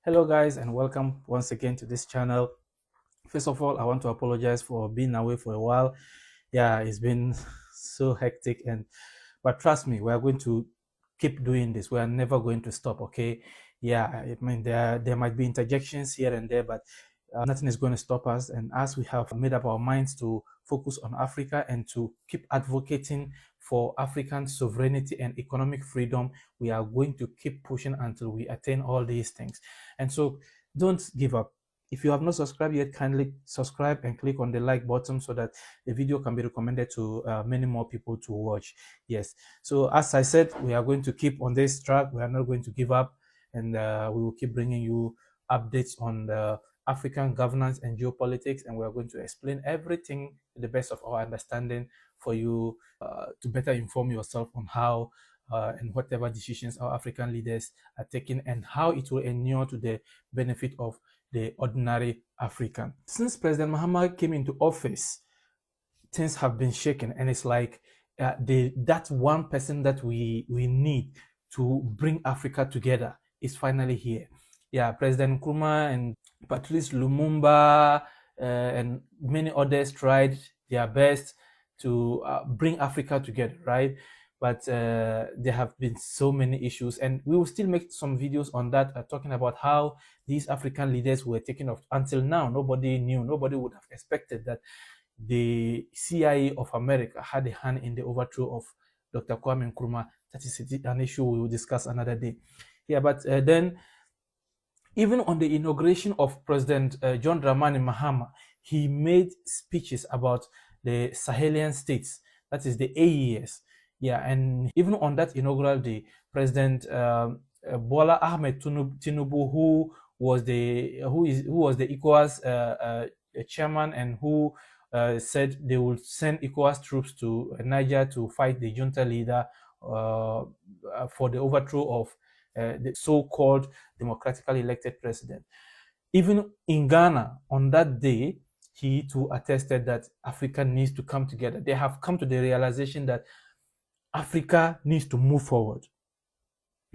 Hello guys, and welcome once again to this channel. First of all, I want to apologize for being away for a while. Yeah, it's been so hectic, but trust me, we are going to keep doing this. We are never going to stop. Okay? Yeah, I mean there might be interjections here and there, but nothing is going to stop us. And as we have made up our minds to focus on Africa and to keep advocating for African sovereignty and economic freedom, we are going to keep pushing until we attain all these things. And so don't give up. If you have not subscribed yet, kindly subscribe and click on the like button so that the video can be recommended to many more people to watch. Yes. So as I said, we are going to keep on this track. We are not going to give up, and we will keep bringing you updates on the African governance and geopolitics, and we are going to explain everything to the best of our understanding for you to better inform yourself on how and whatever decisions our African leaders are taking and how it will inure to the benefit of the ordinary African. Since President Mahama came into office, things have been shaken, and it's like that one person that we need to bring Africa together is finally here. Yeah, President Nkrumah and Patrice Lumumba and many others tried their best to bring Africa together, right? But there have been so many issues, and we will still make some videos on that, talking about how these African leaders were taken off. Until now, nobody knew, nobody would have expected that the CIA of America had a hand in the overthrow of Dr. Kwame Nkrumah. That is an issue we will discuss another day. Yeah, but then even on the inauguration of President John Dramani Mahama, he made speeches about the Sahelian states, that is the AES. Yeah, and even on that inaugural day, President Bola Ahmed Tinubu, who was the Ecowas chairman and who said they would send Ecowas troops to Niger to fight the junta leader for the overthrow of the so-called democratically elected president. Even in Ghana, on that day, he too attested that Africa needs to come together. They have come to the realization that Africa needs to move forward.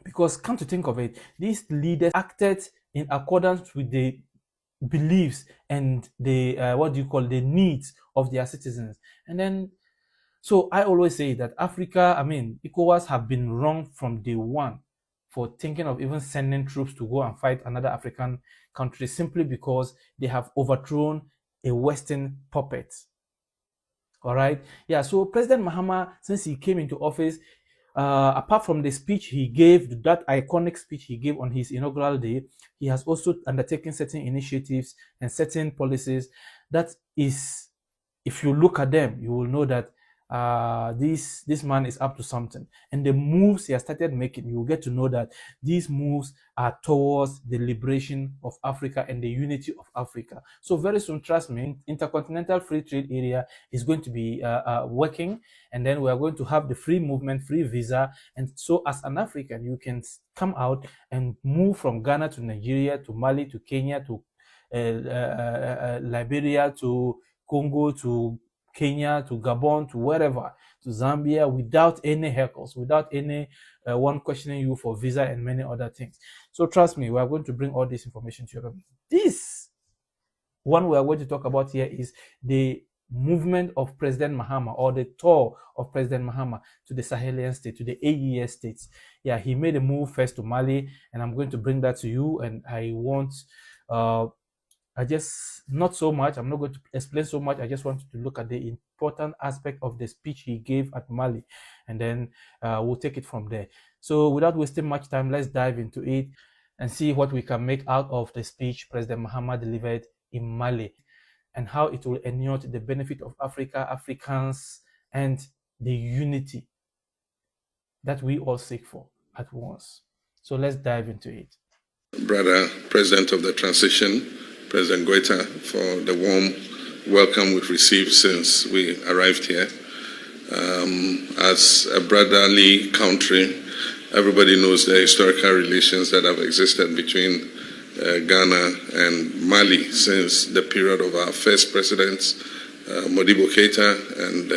Because come to think of it, these leaders acted in accordance with the beliefs and the the needs of their citizens. And then, so I always say that ECOWAS have been wrong from day one for thinking of even sending troops to go and fight another African country simply because they have overthrown a Western puppet. All right. Yeah. So President Mahama, since he came into office, apart from the speech he gave, that iconic speech he gave on his inaugural day, he has also undertaken certain initiatives and certain policies that is, if you look at them, you will know that this man is up to something. And the moves he has started making, you will get to know that these moves are towards the liberation of Africa and the unity of Africa. So very soon, trust me, Intercontinental Free Trade Area is going to be working, and then we are going to have the free movement, free visa. And so as an African, you can come out and move from Ghana to Nigeria, to Mali, to Kenya, to Liberia, to Congo, to Kenya, to Gabon, to wherever, to Zambia, without any heckles, without any one questioning you for visa and many other things. So trust me, we are going to bring all this information to you. This one we are going to talk about here is the movement of President Mahama, or the tour of President Mahama to the Sahelian state, to the AES states. Yeah, he made a move first to Mali, and I'm going to bring that to you. And I want not so much, I'm not going to explain so much. I just want to look at the important aspect of the speech he gave at Mali, and then we'll take it from there. So without wasting much time, let's dive into it and see what we can make out of the speech President Mahama delivered in Mali, and how it will inure to the benefit of Africa, Africans, and the unity that we all seek for at once. So let's dive into it. Brother President of the Transition, President Goita, for the warm welcome we've received since we arrived here. As a brotherly country, everybody knows the historical relations that have existed between Ghana and Mali since the period of our first presidents, Modibo Keita and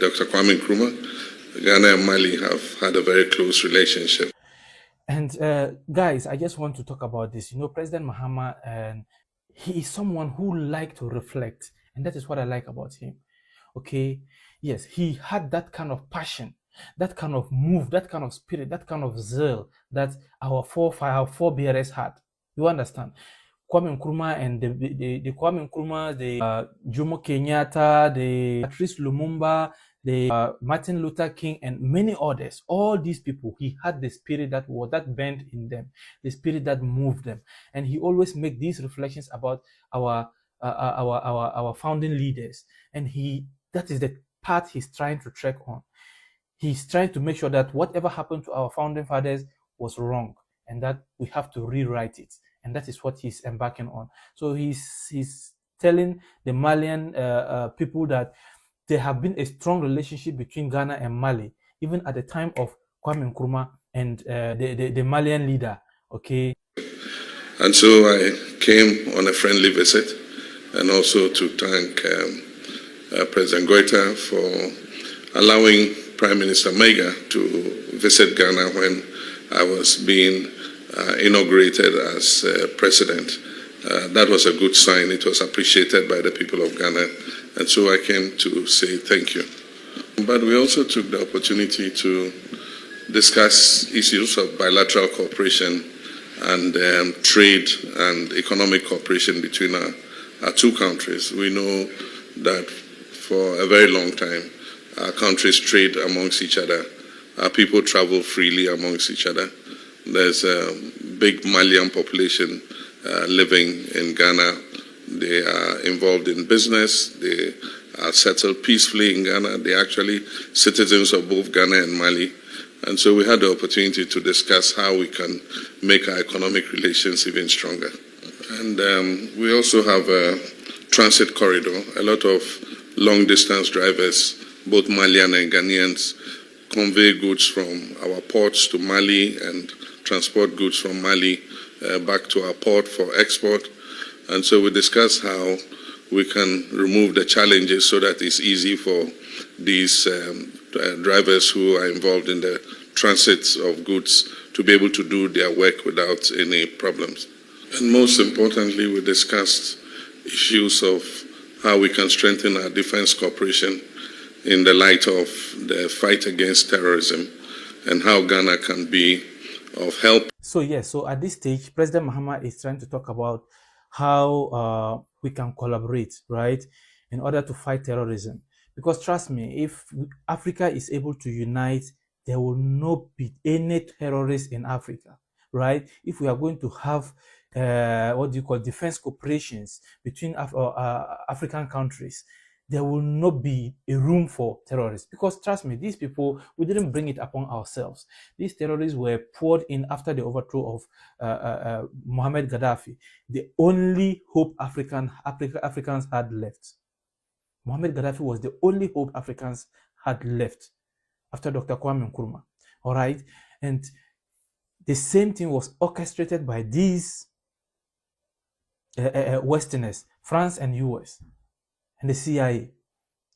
Dr. Kwame Nkrumah. Ghana and Mali have had a very close relationship. And guys, I just want to talk about this. President Mahama, and he is someone who like to reflect, and that is what I like about him. Okay, yes, he had that kind of passion, that kind of move, that kind of spirit, that kind of zeal that our forebears had. You understand? Kwame Nkrumah and the Kwame Nkrumah, the Jomo Kenyatta, the Patrice Lumumba, the Martin Luther King, and many others. All these people, he had the spirit that bent in them, the spirit that moved them, and he always make these reflections about our founding leaders, and that is the path he's trying to trek on. He's trying to make sure that whatever happened to our founding fathers was wrong, and that we have to rewrite it, and that is what he's embarking on. So he's telling the Malian people that there have been a strong relationship between Ghana and Mali, even at the time of Kwame Nkrumah and the Malian leader. Okay. And so I came on a friendly visit, and also to thank President Goita for allowing Prime Minister Mega to visit Ghana when I was being inaugurated as president. That was a good sign. It was appreciated by the people of Ghana, and so I came to say thank you. But we also took the opportunity to discuss issues of bilateral cooperation and trade and economic cooperation between our two countries. We know that for a very long time, our countries trade amongst each other. Our people travel freely amongst each other. There's a big Malian population living in Ghana. They are involved in business. They are settled peacefully in Ghana. They're actually citizens of both Ghana and Mali. And so we had the opportunity to discuss how we can make our economic relations even stronger. And we also have a transit corridor. A lot of long-distance drivers, both Malian and Ghanaians, convey goods from our ports to Mali and transport goods from Mali back to our port for export. And so we discussed how we can remove the challenges so that it's easy for these drivers who are involved in the transit of goods to be able to do their work without any problems. And most importantly, we discussed issues of how we can strengthen our defense cooperation in the light of the fight against terrorism and how Ghana can be of help. So at this stage, President Mahama is trying to talk about how we can collaborate, right, in order to fight terrorism. Because trust me, if Africa is able to unite, there will not be any terrorists in Africa, right? If we are going to have defense cooperations between African countries, there will not be a room for terrorists. Because trust me, these people, we didn't bring it upon ourselves. These terrorists were poured in after the overthrow of Mohammed Gaddafi, the only hope Africans had left. Mohammed Gaddafi was the only hope Africans had left after Dr. Kwame Nkrumah. All right. And the same thing was orchestrated by these Westerners, France and US, and the CIA.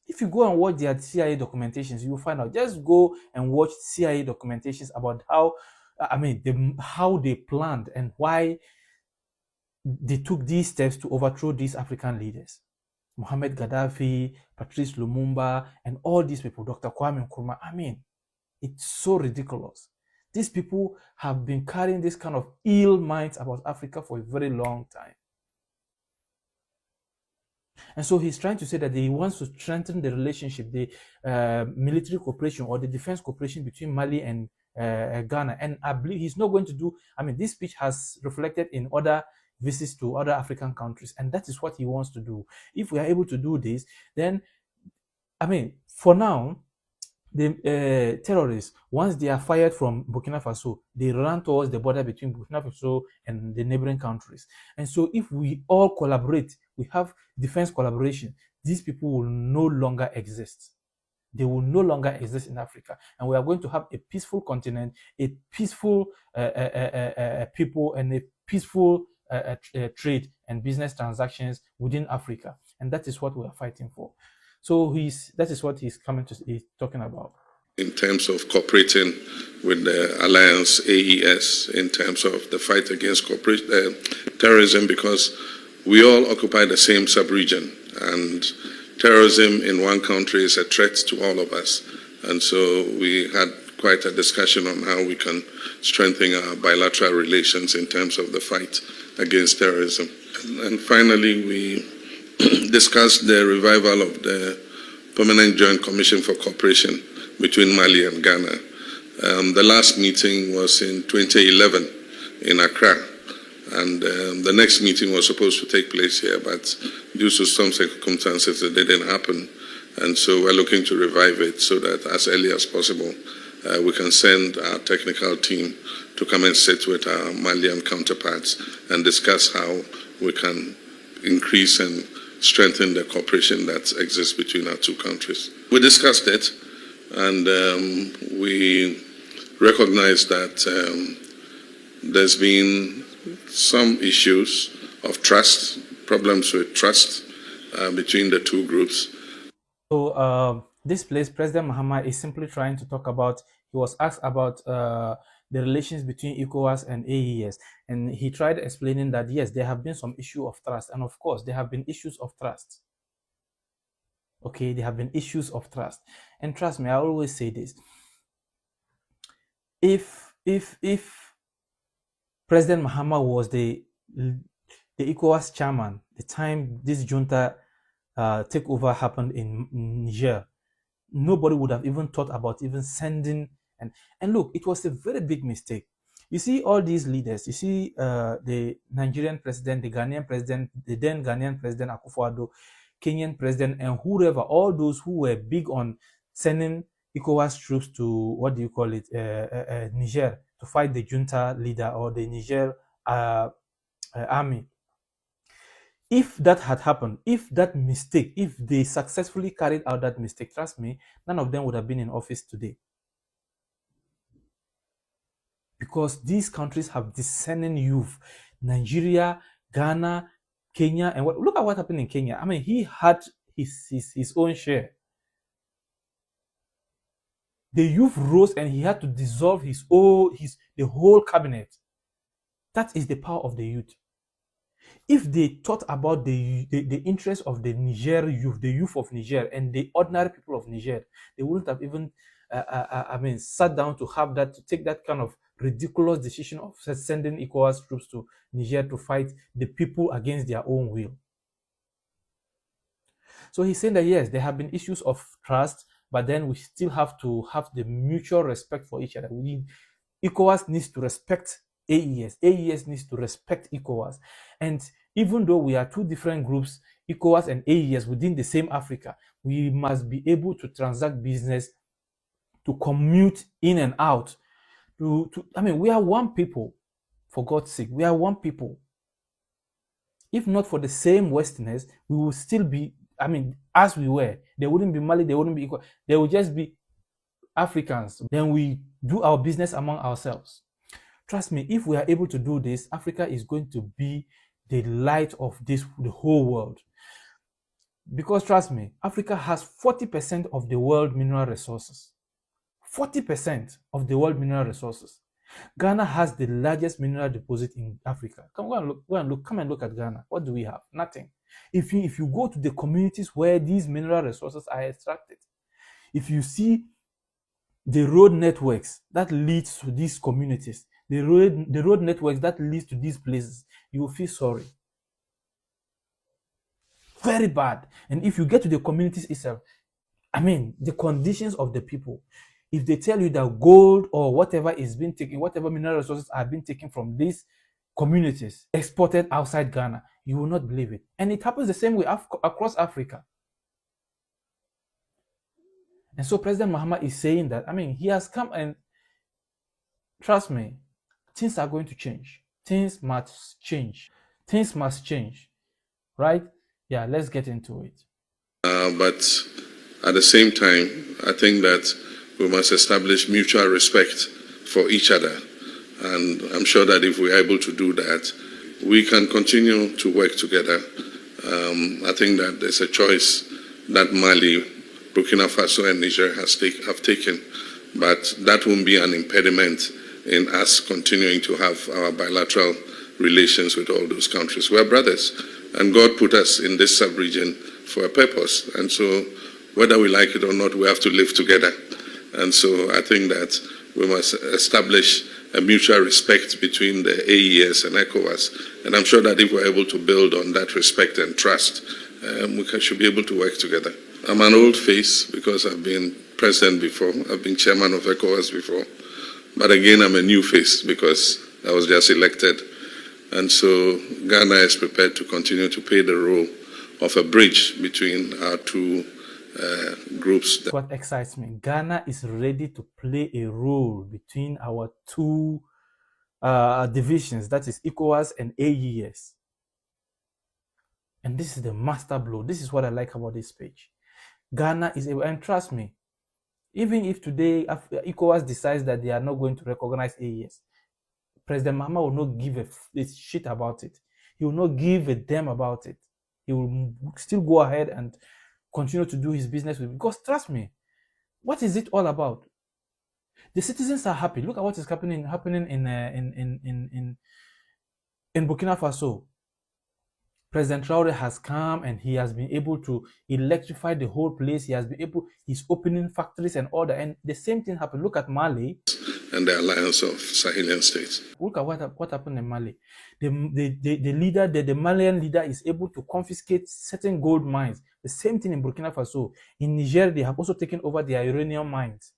If you go and watch their CIA documentations, you will find out. Just go and watch CIA documentations about how they planned and why they took these steps to overthrow these African leaders. Mohammed Gaddafi, Patrice Lumumba, and all these people, Dr. Kwame Nkrumah. It's so ridiculous. These people have been carrying this kind of ill minds about Africa for a very long time. And so he's trying to say that he wants to strengthen the relationship, the military cooperation or the defense cooperation between Mali and Ghana. And I believe he's not going to do, this speech has reflected in other visits to other African countries, and that is what he wants to do. If we are able to do this, then, for now, the terrorists, once they are fired from Burkina Faso, they run towards the border between Burkina Faso and the neighboring countries. And so if we all collaborate, we have defense collaboration, these people will no longer exist. They will no longer exist in Africa. And we are going to have a peaceful continent, a peaceful people, and a peaceful trade and business transactions within Africa. And that is what we are fighting for. So that is what he's talking about. in terms of cooperating with the Alliance AES in terms of the fight against terrorism, because we all occupy the same sub-region, and terrorism in one country is a threat to all of us. And so we had quite a discussion on how we can strengthen our bilateral relations in terms of the fight against terrorism. And finally, we discussed the revival of the Permanent Joint Commission for Cooperation between Mali and Ghana. The last meeting was in 2011 in Accra, and the next meeting was supposed to take place here, but due to some circumstances it didn't happen. And so we're looking to revive it so that as early as possible we can send our technical team to come and sit with our Malian counterparts and discuss how we can increase and strengthen the cooperation that exists between our two countries. We discussed it, and we recognize that there's been some issues of trust, problems with trust between the two groups. So this place, President Mahama is simply trying to talk about, he was asked about the relations between Ecowas and AES, and he tried explaining that yes, there have been some issue of trust, and of course there have been issues of trust. Okay, there have been issues of trust, and trust me, I always say this: if President Mahama was the ECOWAS chairman, the time this junta takeover happened in Niger, nobody would have even thought about even sending. And look, it was a very big mistake. You see all these leaders, you see the Nigerian president, the Ghanaian president, the then Ghanaian president Akufo-Addo, Kenyan president, and whoever, all those who were big on sending ECOWAS troops to, what do you call it, Niger, to fight the junta leader or the Niger army. If that had happened, if that mistake, if they successfully carried out that mistake, trust me, none of them would have been in office today. Because these countries have discerning youth. Nigeria, Ghana, Kenya, and look at what happened in Kenya. I mean, he had his own share. The youth rose and he had to dissolve the whole cabinet. That is the power of the youth. If they thought about the interest of the Niger youth, the youth of Niger, and the ordinary people of Niger, they wouldn't have even sat down to take that kind of ridiculous decision of sending ECOWAS troops to Niger to fight the people against their own will. So he's saying that yes, there have been issues of trust, but then we still have to have the mutual respect for each other. ECOWAS needs to respect AES. AES needs to respect ECOWAS. And even though we are two different groups, ECOWAS and AES within the same Africa, we must be able to transact business, to commute in and out. I mean, we are one people, for God's sake. We are one people. If not for the same Westerners, we will still be, I mean, as we were. They wouldn't be Mali, they wouldn't be equal. They would just be Africans. Then we do our business among ourselves. Trust me, if we are able to do this, Africa is going to be the light of the whole world. Because trust me, Africa has 40% of the world mineral resources. 40% of the world mineral resources. Ghana has the largest mineral deposit in Africa. Come and look at Ghana. What do we have? Nothing. If you go to the communities where these mineral resources are extracted, if you see the road networks that leads to these communities, the road networks that leads to these places, you will feel sorry. Very bad. And if you get to the communities itself, I mean, the conditions of the people, if they tell you that gold or whatever is being taken, whatever mineral resources are being taken from these communities, exported outside Ghana, you will not believe it. And it happens the same way across Africa. And so President Mahama is saying that, I mean, he has come, and trust me, things are going to change. Things must change. Things must change. Right? Yeah, let's get into it. But at the same time, I think that we must establish mutual respect for each other. And I'm sure that if we're able to do that, we can continue to work together. I think that there's a choice that Mali Burkina Faso and Niger have taken. But that won't be an impediment in us continuing to have our bilateral relations with all those countries. We're brothers, and God put us in this sub-region for a purpose. And so whether we like it or not, we have to live together. And so I think that we must establish a mutual respect between the AES and Ecowas. And I'm sure that if we're able to build on that respect and trust, we should be able to work together. I'm an old face because I've been president before. I've been chairman of Ecowas before. But again, I'm a new face because I was just elected. And so Ghana is prepared to continue to play the role of a bridge between our two groups. What excites me, Ghana is ready to play a role between our two divisions, that is Ecowas and AES. And this is the master blow. This is what I like about this page. Ghana is able, and trust me, even if today Ecowas decides that they are not going to recognize AES, President Mahama will not give a shit about it. He will not give a damn about it. He will still go ahead and continue to do his business with, because trust me, what is it all about? The citizens are happy. Look at what is happening in Burkina Faso. President Traore has come and he has been able to electrify the whole place. He's opening factories and all that. And the same thing happened. Look at Mali. And the alliance of Sahelian states. Look at what happened in Mali. The Malian leader is able to confiscate certain gold mines. The same thing in Burkina Faso. In Niger, they have also taken over their uranium mines.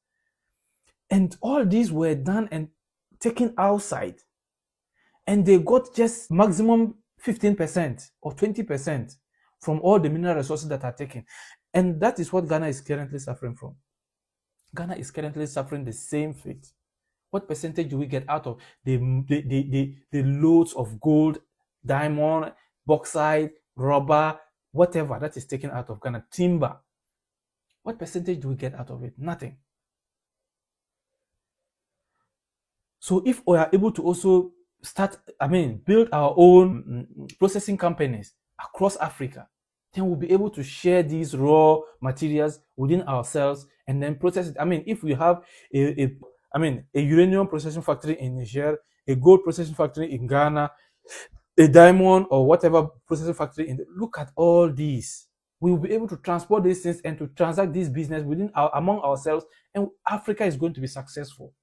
And all these were done and taken outside. And they got just maximum 15% or 20% from all the mineral resources that are taken. And that is what Ghana is currently suffering from. Ghana is currently suffering the same fate. What percentage do we get out of the loads of gold, diamond, bauxite, rubber, whatever that is taken out of Ghana, timber? What percentage do we get out of it? Nothing. So if we are able to also build our own processing companies across Africa, then we'll be able to share these raw materials within ourselves and then process it. If we have a uranium processing factory in Niger, a gold processing factory in Ghana, a diamond or whatever processing factory look at all these. We will be able to transport these things and to transact this business among ourselves, and Africa is going to be successful.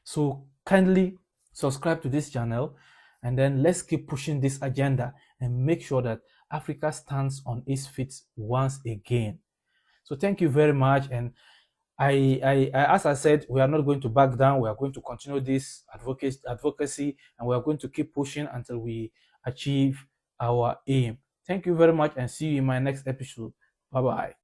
So kindly subscribe to this channel, and then let's keep pushing this agenda and make sure that Africa stands on its feet once again. So thank you very much. And I as I said, we are not going to back down. We are going to continue this advocacy, and we are going to keep pushing until we achieve our aim. Thank you very much, and see you in my next episode. Bye-bye.